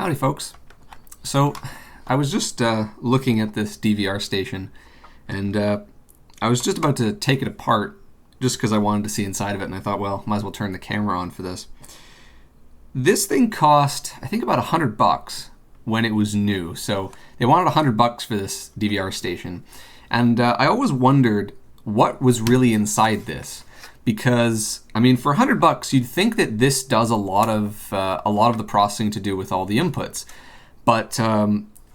Howdy folks. So I was just looking at this DVR station and I was just about to take it apart just because I wanted to see inside of it, and I thought, well, might as well turn the camera on for this. This thing cost, I think, about $100 when it was new. So they wanted $100 for this DVR station. And I always wondered what was really inside this. Because, I mean, for $100, you'd think that this does a lot of the processing to do with all the inputs. But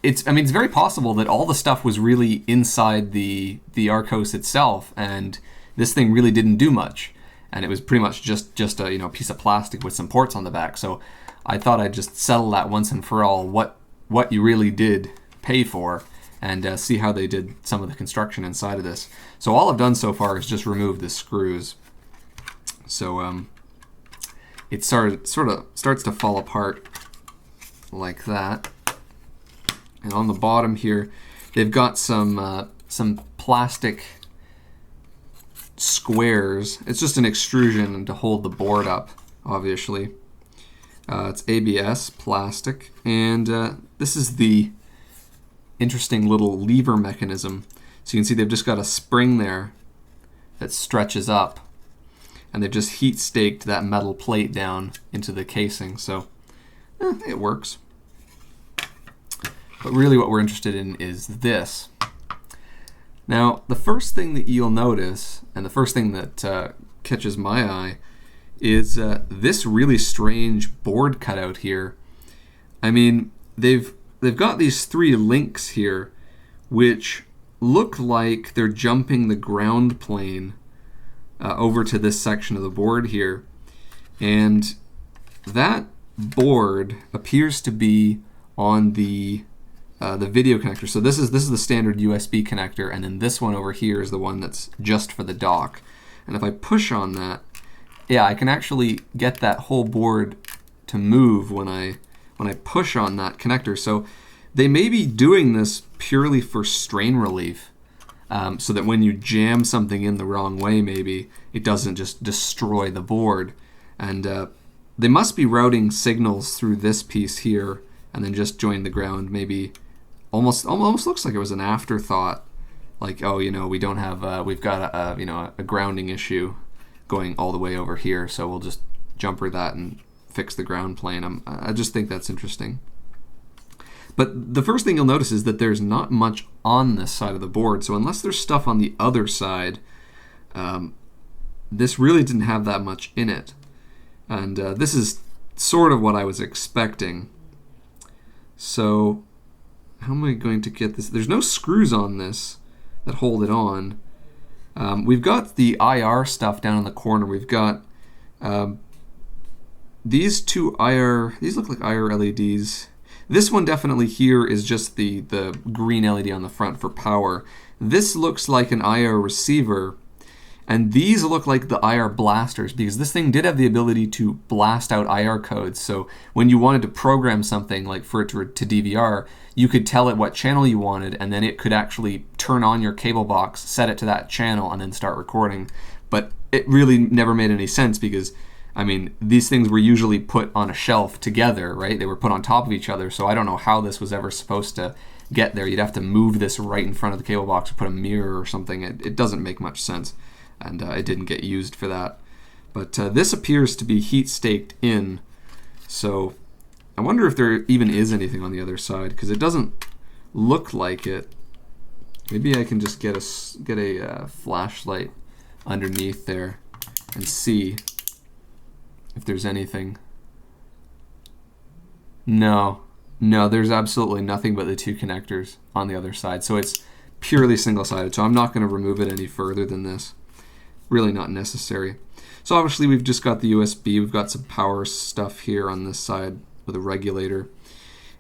it's very possible that all the stuff was really inside the Archos itself, and this thing really didn't do much. And it was pretty much just a piece of plastic with some ports on the back. So I thought I'd just settle that once and for all what you really did pay for, and see how they did some of the construction inside of this. So all I've done so far is just remove the screws. So it sort of starts to fall apart like that. And on the bottom here, they've got some plastic squares. It's just an extrusion to hold the board up, obviously. It's ABS plastic, and this is the interesting little lever mechanism. So you can see they've just got a spring there that stretches up, and they've just heat staked that metal plate down into the casing. So it works. But really what we're interested in is this. Now, the first thing that you'll notice, and the first thing that catches my eye, is this really strange board cutout here. I mean, they've got these three links here, which look like they're jumping the ground plane over to this section of the board here. And that board appears to be on the video connector. So this is the standard USB connector, and then this one over here is the one that's just for the dock. And if I push on that, yeah, I can actually get that whole board to move when I push on that connector. So they may be doing this purely for strain relief, so that when you jam something in the wrong way, maybe it doesn't just destroy the board. And they must be routing signals through this piece here and then just join the ground. Maybe almost looks like it was an afterthought, like, oh, we don't have we've got a grounding issue going all the way over here, so we'll just jumper that and fix the ground plane. I just think that's interesting. But the first thing you'll notice is that there's not much on this side of the board. So unless there's stuff on the other side, this really didn't have that much in it. And this is sort of what I was expecting. So how am I going to get this? There's no screws on this that hold it on. We've got the IR stuff down in the corner. We've got these two these look like IR LEDs. This one definitely here is just the green LED on the front for power. This looks like an IR receiver, and these look like the IR blasters, because this thing did have the ability to blast out IR codes. So when you wanted to program something, like for it to DVR, you could tell it what channel you wanted, and then it could actually turn on your cable box, set it to that channel, and then start recording. But it really never made any sense, because I mean, these things were usually put on a shelf together, right? They were put on top of each other, so I don't know how this was ever supposed to get there. You'd have to move this right in front of the cable box or put a mirror or something. It doesn't make much sense, and it didn't get used for that. But this appears to be heat staked in, so I wonder if there even is anything on the other side, because it doesn't look like it. Maybe I can just get a flashlight underneath there and see if there's anything. No, there's absolutely nothing but the two connectors on the other side. So it's purely single-sided. So I'm not going to remove it any further than this. Really not necessary. So obviously we've just got the USB. We've got some power stuff here on this side with a regulator.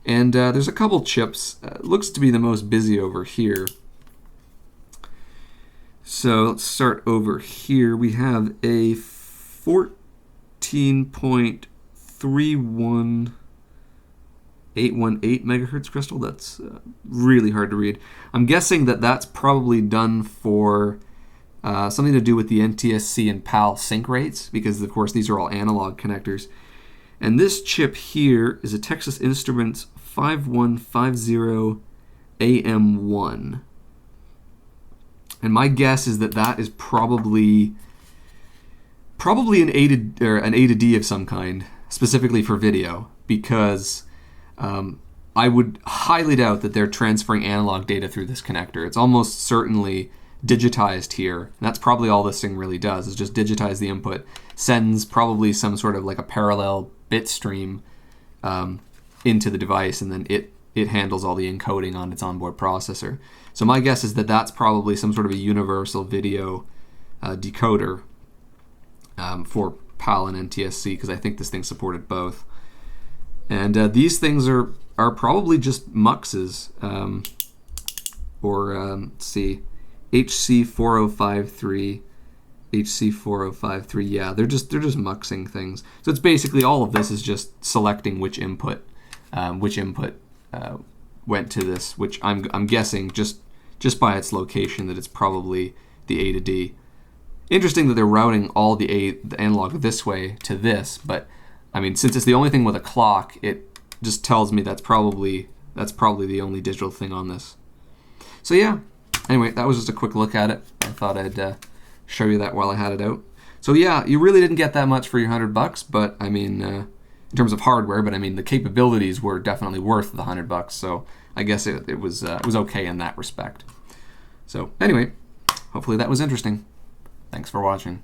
And there's a couple chips. Looks to be the most busy over here. So let's start over here. We have a 14.31818 megahertz crystal. That's really hard to read. I'm guessing that that's probably done for something to do with the NTSC and PAL sync rates, because of course these are all analog connectors. And this chip here is a Texas Instruments 5150 AM1. And my guess is that that is probably an A to D of some kind, specifically for video, because I would highly doubt that they're transferring analog data through this connector. It's almost certainly digitized here. And that's probably all this thing really does, is just digitize the input, sends probably some sort of like a parallel bit stream into the device, and then it handles all the encoding on its onboard processor. So my guess is that that's probably some sort of a universal video decoder for PAL and NTSC, because I think this thing supported both. And these things are probably just muxes, let's see, HC4053, HC4053. Yeah, they're just muxing things. So it's basically all of this is just selecting which input went to this, which I'm guessing just by its location that it's probably the A to D. Interesting that they're routing all the analog this way to this, but I mean, since it's the only thing with a clock, it just tells me that's probably the only digital thing on this. So yeah, anyway, that was just a quick look at it. I thought I'd show you that while I had it out. So yeah, you really didn't get that much for your $100, but I mean, in terms of hardware, but I mean, the capabilities were definitely worth the $100. So I guess it was okay in that respect. So anyway, hopefully that was interesting. Thanks for watching.